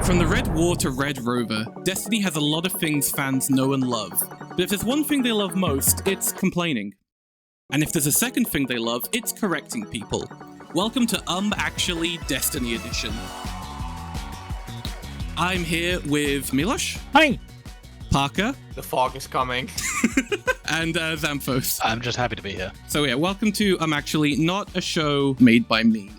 From the Red War to Red Rover, Destiny has a lot of things fans know and love. But if there's one thing they love most, it's complaining. And if there's a second thing they love, it's correcting people. Welcome to Actually Destiny Edition. I'm here with Milosh. Hi. Parker. The fog is coming. And Xamthos. I'm just happy to be here. So yeah, welcome to Actually, not a show made by me.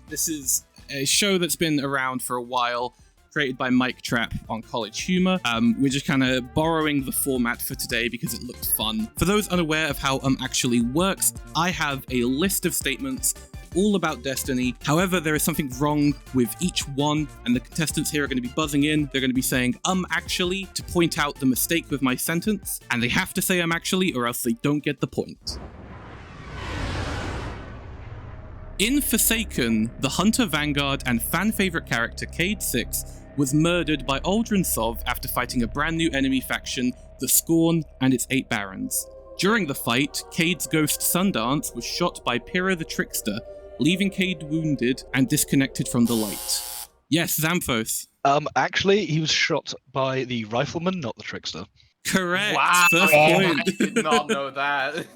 This is a show that's been around for a while, created by Mike Trapp on College Humor. We're just kind of borrowing the format for today because it looked fun. For those unaware of how Actually works, I have a list of statements all about Destiny. However, there is something wrong with each one, and the contestants here are going to be buzzing in. They're going to be saying, actually, to point out the mistake with my sentence, and they have to say actually, or else they don't get the point. In Forsaken, the Hunter Vanguard and fan-favorite character Cade 6 was murdered by Aldrin Sov after fighting a brand new enemy faction, the Scorn, and its 8 barons. During the fight, Cade's ghost Sundance was shot by Pyrrha the Trickster, leaving Cade wounded and disconnected from the light. Yes, Xamthos. Actually, he was shot by the rifleman, not the trickster. Correct. Wow, First point. I did not know that.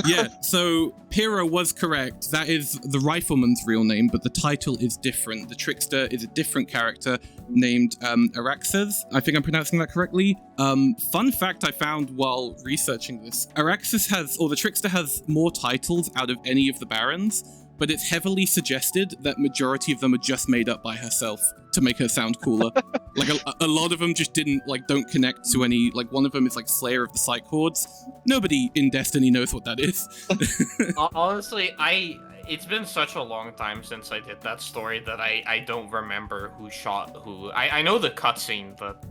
Yeah, so Pyrrha was correct. That is the rifleman's real name, but the title is different. The trickster is a different character named Araxes. I think I'm pronouncing that correctly. Fun fact I found while researching this. The trickster has more titles out of any of the barons, but it's heavily suggested that majority of them are just made up by herself to make her sound cooler. Like a lot of them just don't connect to any, like one of them is like Slayer of the Psych Hordes. Nobody in Destiny knows what that is. Honestly, it's been such a long time since I did that story that I don't remember who shot who. I know the cutscene, but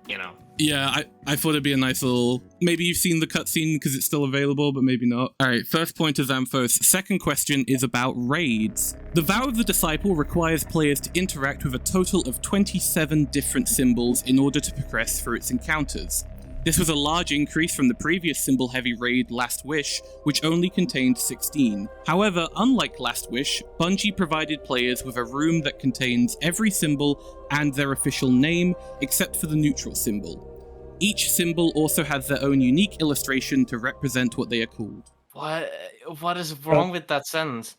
you know. Yeah, I thought it'd be a nice little... Maybe you've seen the cutscene because it's still available, but maybe not. Alright, first point to Xamthos. Second question is about raids. The Vow of the Disciple requires players to interact with a total of 27 different symbols in order to progress through its encounters. This was a large increase from the previous symbol-heavy raid Last Wish, which only contained 16. However, unlike Last Wish, Bungie provided players with a room that contains every symbol and their official name, except for the neutral symbol. Each symbol also has their own unique illustration to represent what they are called. What is wrong with that sentence?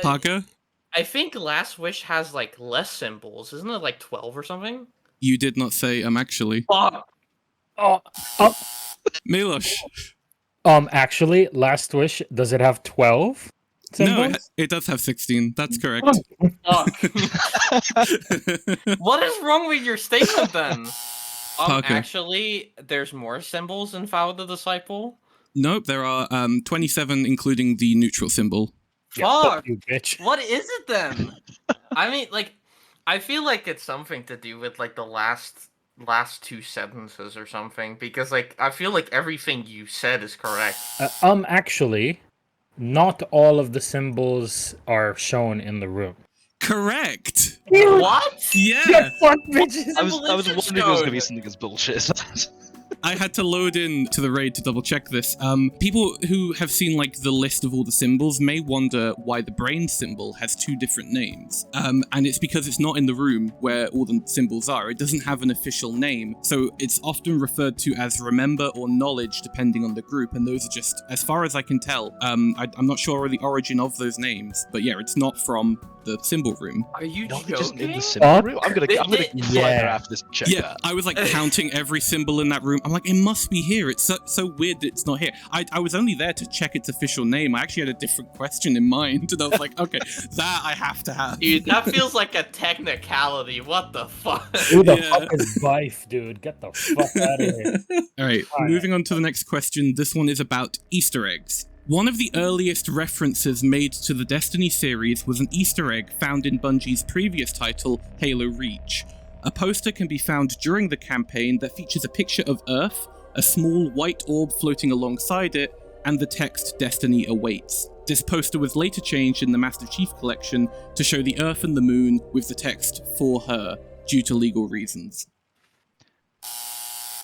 Parker? I think Last Wish has like less symbols. Isn't it like 12 or something? You did not say actually. Milosh. Actually, Last Wish, does it have 12 symbols? No, it does have 16. That's correct. What is wrong with your statement then? Parker. Actually, there's more symbols in Vow of the Disciple. Nope, there are 27, including the neutral symbol. Yeah, Fuck! you bitch. What is it then? I mean, like, I feel like it's something to do with like the last 2 sentences or something, because like I feel like everything you said is correct. Actually, not all of the symbols are shown in the room. Correct. What? Yeah. Fuck bitches. I was wondering if it was going to be something as bullshit. I had to load in to the raid to double check this. People who have seen like the list of all the symbols may wonder why the brain symbol has 2 different names. And it's because it's not in the room where all the symbols are. It doesn't have an official name. So it's often referred to as remember or knowledge depending on the group. And those are just, as far as I can tell, I'm not sure the origin of those names. But yeah, it's not from the symbol room. Are you Not joking? just in the symbol room. I'm gonna fly Yeah. after this check. Yeah, I was like counting every symbol in that room. I'm like, it must be here. It's so weird that it's not here. I was only there to check its official name. I actually had a different question in mind. And I was like, okay, that I have to have. Dude, that feels like a technicality. What the fuck? Who the Yeah. fuck is Bife, dude? Get the fuck out of here. All right, moving on to the next question. This one is about Easter eggs. One of the earliest references made to the Destiny series was an Easter egg found in Bungie's previous title, Halo Reach. A poster can be found during the campaign that features a picture of Earth, a small white orb floating alongside it, and the text Destiny Awaits. This poster was later changed in the Master Chief Collection to show the Earth and the Moon with the text For Her, due to legal reasons.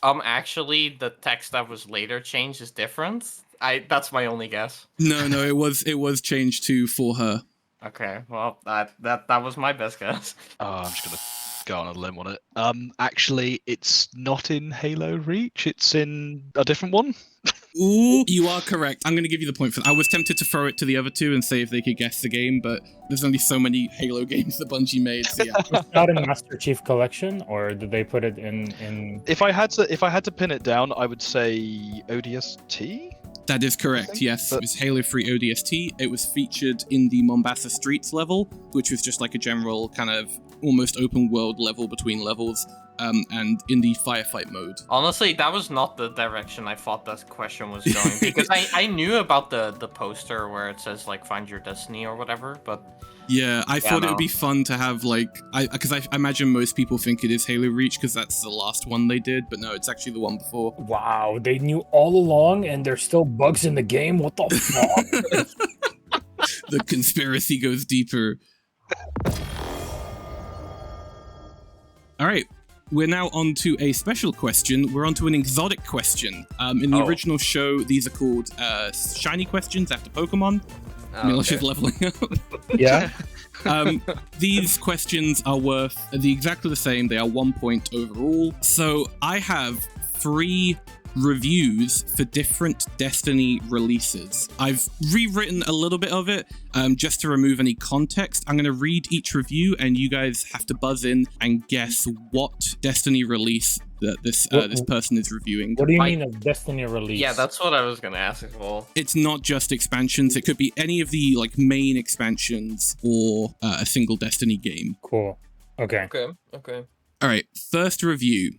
Actually, the text that was later changed is different. That's my only guess. No, it was changed to For Her. Okay, well, that was my best guess. I'm just gonna go on a limb on it. Actually, it's not in Halo Reach. It's in a different one. Ooh, you are correct. I'm going to give you the point for that. I was tempted to throw it to the other two and say if they could guess the game, but there's only so many Halo games that Bungie made, so yeah. It's not in Master Chief Collection, or did they put it in? If I had to pin it down, I would say ODST. That is correct, yes. It was Halo 3 ODST. It was featured in the Mombasa Streets level, which was just like a general kind of almost open world level between levels, and in the firefight mode. Honestly, that was not the direction I thought that question was going, because I knew about the poster where it says, like, find your destiny or whatever, but... Yeah, I thought it would be fun to have, like, because I imagine most people think it is Halo Reach because that's the last one they did, but no, it's actually the one before. Wow, they knew all along, and there's still bugs in the game. What the fuck? The conspiracy goes deeper. All right, we're now on to a special question. We're on to an exotic question. In the original show, these are called shiny questions after Pokemon. Milosh is leveling up. Yeah. These questions are worth exactly the same. They are 1 point overall. So I have 3 reviews for different Destiny releases. I've rewritten a little bit of it just to remove any context. I'm going to read each review and you guys have to buzz in and guess what Destiny release that this person is reviewing. What do you mean a Destiny release? Yeah, that's what I was going to ask as well. It's not just expansions. It could be any of the like main expansions or a single Destiny game. Cool. Okay. Okay. All right, first review.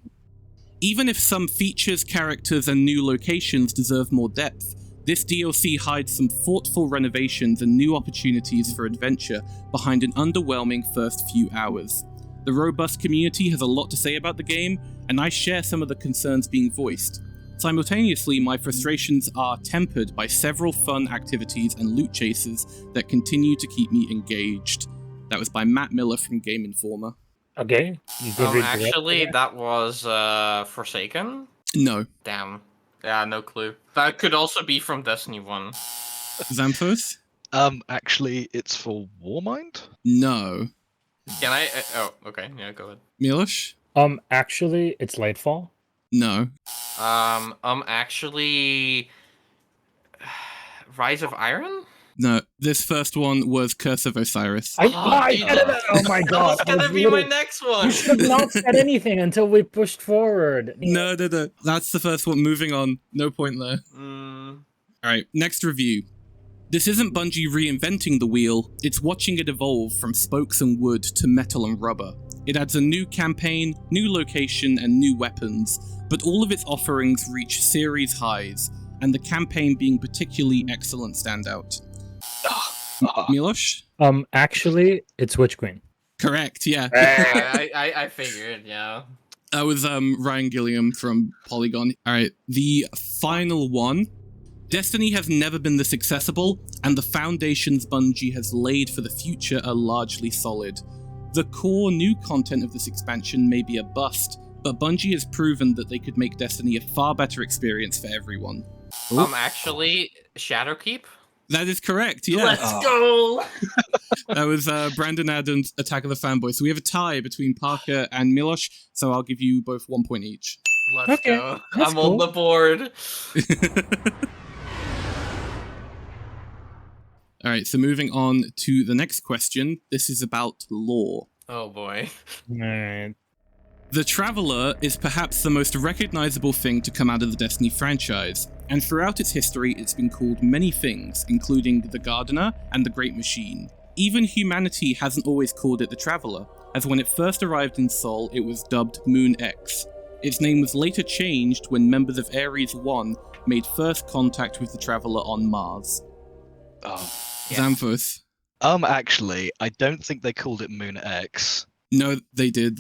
Even if some features, characters, and new locations deserve more depth, this DLC hides some thoughtful renovations and new opportunities for adventure behind an underwhelming first few hours. The robust community has a lot to say about the game, and I share some of the concerns being voiced. Simultaneously, my frustrations are tempered by several fun activities and loot chases that continue to keep me engaged. That was by Matt Miller from Game Informer. Okay. You could read the rest Actually, of it. that was Forsaken? No. Damn. Yeah, no clue. That could also be from Destiny 1. Xamthos? Actually, it's for Warmind. No. Can I... oh, okay. Yeah, go ahead. Milosh? Actually, it's Lightfall. No. Actually... Rise of Iron? No. This first one was Curse of Osiris. Oh my god. That's gonna be my next one! You should have not said anything until we pushed forward. No. That's the first one. Moving on. No point there. Alright, next review. This isn't Bungie reinventing the wheel, it's watching it evolve from spokes and wood to metal and rubber. It adds a new campaign, new location, and new weapons, but all of its offerings reach series highs, and the campaign being particularly excellent standout. Milosh? Actually, it's Witch Queen. Correct, yeah. I figured, yeah. That was Ryan Gilliam from Polygon. Alright, the final one. Destiny has never been this accessible, and the foundations Bungie has laid for the future are largely solid. The core new content of this expansion may be a bust, but Bungie has proven that they could make Destiny a far better experience for everyone. Actually, Shadowkeep? That is correct, yeah. Let's go! That was Brandon Adams' Attack of the Fanboys. So we have a tie between Parker and Milosh, so I'll give you both 1 point each. Let's go. I'm on the board. Alright, so moving on to the next question. This is about lore. Oh boy. Alright. The Traveler is perhaps the most recognizable thing to come out of the Destiny franchise, and throughout its history it's been called many things, including the Gardener and the Great Machine. Even humanity hasn't always called it the Traveler, as when it first arrived in Sol it was dubbed Moon X. Its name was later changed when members of Ares 1 made first contact with the Traveler on Mars. Xamthos? Actually, I don't think they called it Moon X. No, they did.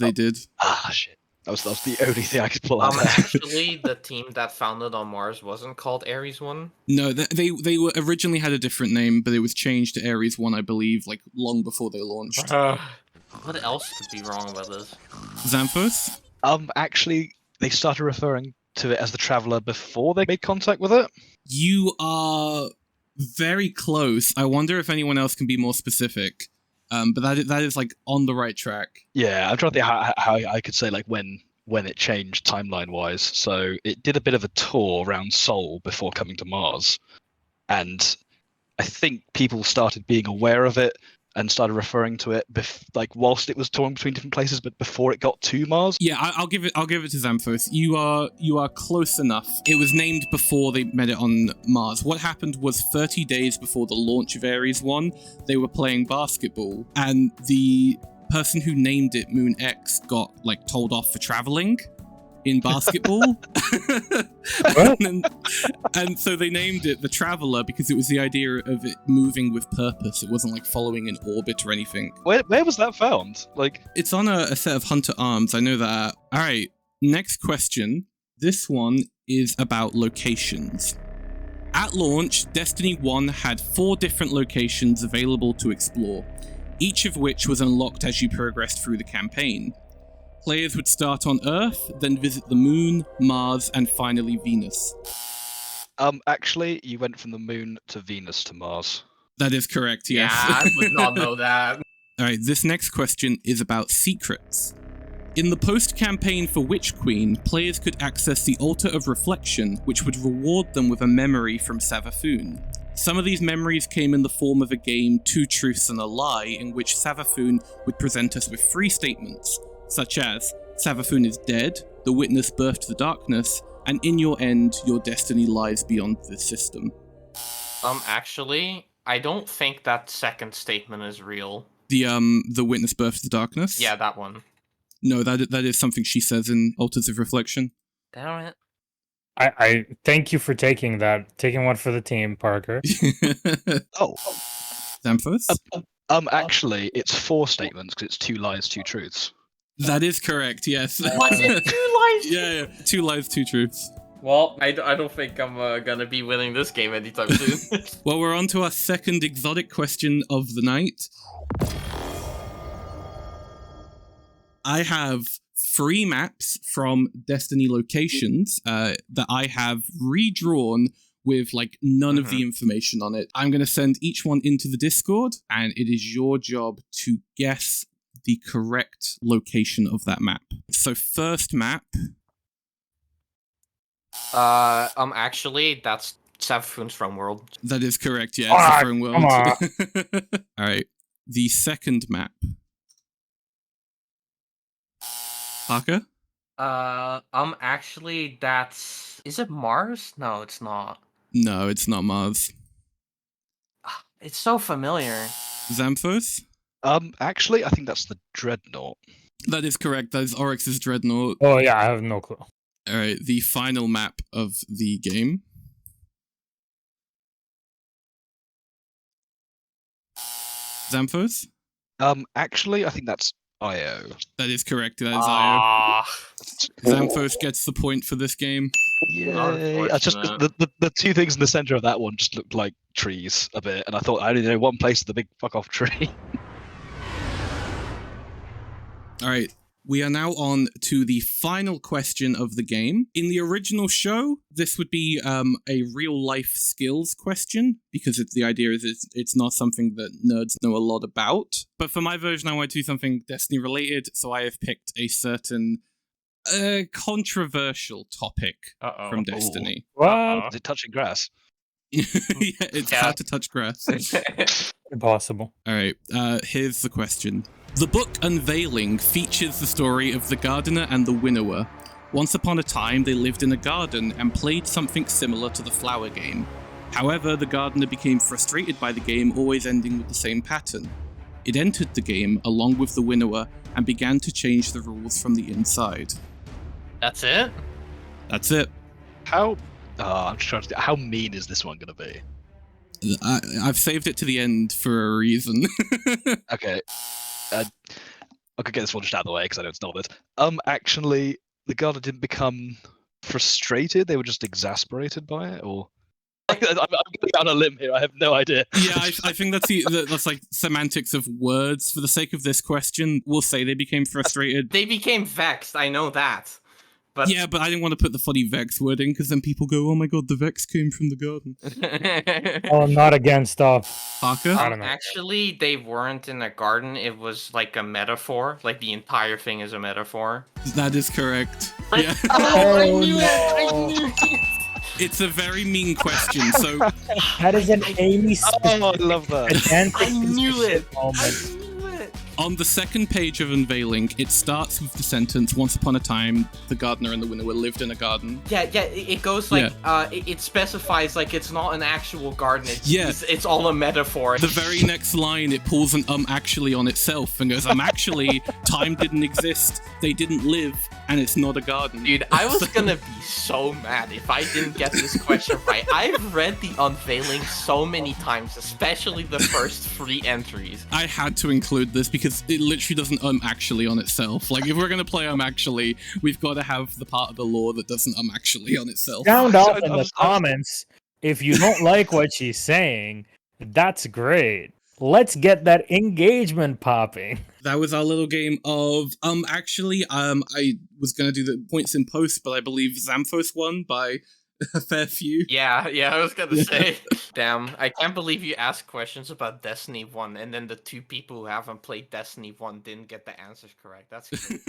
Shit. That was the only thing I could pull out. Actually, the team that founded on Mars wasn't called Ares 1. No, they were originally had a different name, but it was changed to Ares 1, I believe, like long before they launched. What else could be wrong about this? Xamthos? Actually, they started referring to it as the Traveler before they made contact with it. You are Very close. I wonder if anyone else can be more specific. But that is like on the right track. Yeah, I'm trying to think how I could say like when it changed timeline wise. So it did a bit of a tour around Sol before coming to Mars, and I think people started being aware of it and started referring to it like whilst it was touring between different places, but before it got to Mars. Yeah, I'll give it to Xamthos. You are close enough. It was named before they met it on Mars. What happened was 30 days before the launch of Ares 1, they were playing basketball, and the person who named it Moon X got like told off for traveling in basketball. and so they named it the Traveler because it was the idea of it moving with purpose. It wasn't like following an orbit or anything. Where was that found? Like, it's on a set of Hunter arms. I know that. All right, next question. This one is about locations. At launch, Destiny 1 had 4 different locations available to explore, each of which was unlocked as you progressed through the campaign. Players would start on Earth, then visit the Moon, Mars, and finally Venus. Actually, you went from the Moon to Venus to Mars. That is correct, yes. Yeah, I would not know that. Alright, this next question is about secrets. In the post-campaign for Witch Queen, players could access the Altar of Reflection, which would reward them with a memory from Savathun. Some of these memories came in the form of a game, Two Truths and a Lie, in which Savathun would present us with 3 statements, such as, Savathun is dead, the witness birthed the darkness, and in your end, your destiny lies beyond this system. Actually, I don't think that second statement is real. The witness birthed the darkness? Yeah, that one. No, that is something she says in Altars of Reflection. Damn it. I thank you for taking one for the team, Parker. Oh. Xamthos? Actually, it's 4 statements because it's 2 lies, 2 truths. That is correct, yes. Was it 2 lies? Yeah, 2 lies, 2 truths. Well, I don't think I'm gonna be winning this game anytime soon. Well, we're on to our second exotic question of the night. I have 3 maps from Destiny locations that I have redrawn with like none of the information on it. I'm going to send each one into the Discord, and it is your job to guess the correct location of that map. So first map. Actually, that's Savathun's From World. That is correct, yeah. It's the Throne World. Come All right. The second map. Parker? Actually, that's... Is it Mars? No, it's not. No, it's not Mars. It's so familiar. Xamthos? Actually, I think that's the Dreadnought. That is correct. That is Oryx's Dreadnought. Oh yeah, I have no clue. All right, the final map of the game. Xamthos? Actually, I think that's Io. That is correct. That is Io. Ah, Xamthos gets the point for this game. Yay! I just the 2 things in the center of that one just looked like trees a bit, and I thought I only know one place with the big fuck off tree. All right. We are now on to the final question of the game. In the original show, this would be a real-life skills question, because the idea is it's not something that nerds know a lot about. But for my version, I want to do something Destiny-related, so I have picked a certain controversial topic from Destiny. What? Is it touching grass? Yeah, it's hard to touch grass. Impossible. All right, here's the question. The book Unveiling features the story of the gardener and the winnower. Once upon a time, they lived in a garden and played something similar to the flower game. However, the gardener became frustrated by the game always ending with the same pattern. It entered the game along with the winnower and began to change the rules from the inside. that's it? That's it. How? I'm just trying to think, how mean is this one going to be? I've saved it to the end for a reason. Okay. I could get this one just out of the way because I know it's not it. Actually, the gardener didn't become frustrated; they were just exasperated by it, or I'm going down a limb here. I have no idea. Yeah, I think that's like semantics of words. For the sake of this question, we'll say they became frustrated. They became vexed, I know that. But Yeah, but I didn't want to put the funny Vex word in because then people go, "Oh my god, the Vex came from the garden." Oh, not again, stop. Parker, I don't know. Actually, they weren't in a garden. It was like a metaphor. Like the entire thing is a metaphor. that is correct. Like, Yeah, oh, I Oh, knew it! I no. knew it! it's a very mean question. So That is an Amy Oh, I love that. pedantic I knew it! moment. I knew it! on the second page of Unveiling, it starts with the sentence, "Once upon a time, the gardener and the winnower lived in a garden." Yeah, it goes like, it specifies like it's not an actual garden. It's all a metaphor. The very next line, it pulls an actually on itself and goes, actually, time didn't exist, they didn't live, and it's not a garden. Dude, I was gonna be so mad if I didn't get this question right. I've read the Unveiling so many times, especially the first 3 entries. I had to include this because it literally doesn't actually on itself. Like, if we're gonna play actually, we've got to have the part of the lore that doesn't actually on itself. Sound off in the comments if you don't like what she's saying. That's great. Let's get that engagement popping. That was our little game of actually I was gonna do the points in post, but I believe Xamthos won by a fair few. Yeah, I was gonna say. Damn, I can't believe you asked questions about Destiny 1 and then the 2 people who haven't played Destiny 1 didn't get the answers correct. That's crazy.